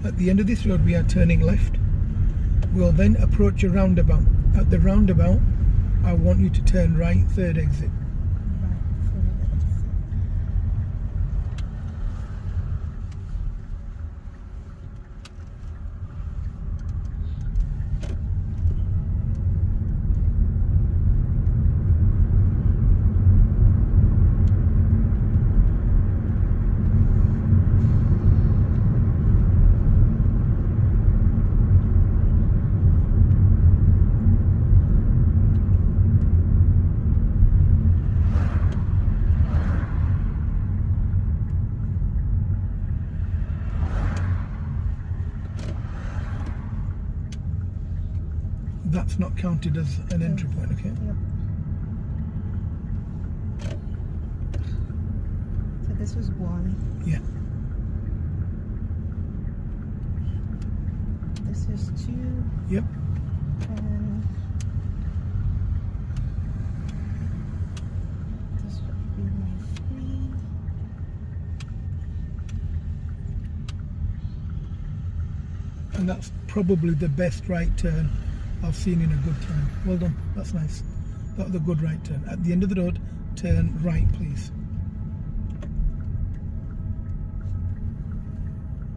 At the end of this road we are turning left. We'll then approach a roundabout. At the roundabout I want you to turn right, third exit. That's not counted as an entry point, okay? Yep. So this was 1. Yeah. This is 2. Yep. And this would be my 3. And that's probably the best right turn I've seen in a good time. Well done, that's nice. That was a good right turn. At the end of the road, turn right please.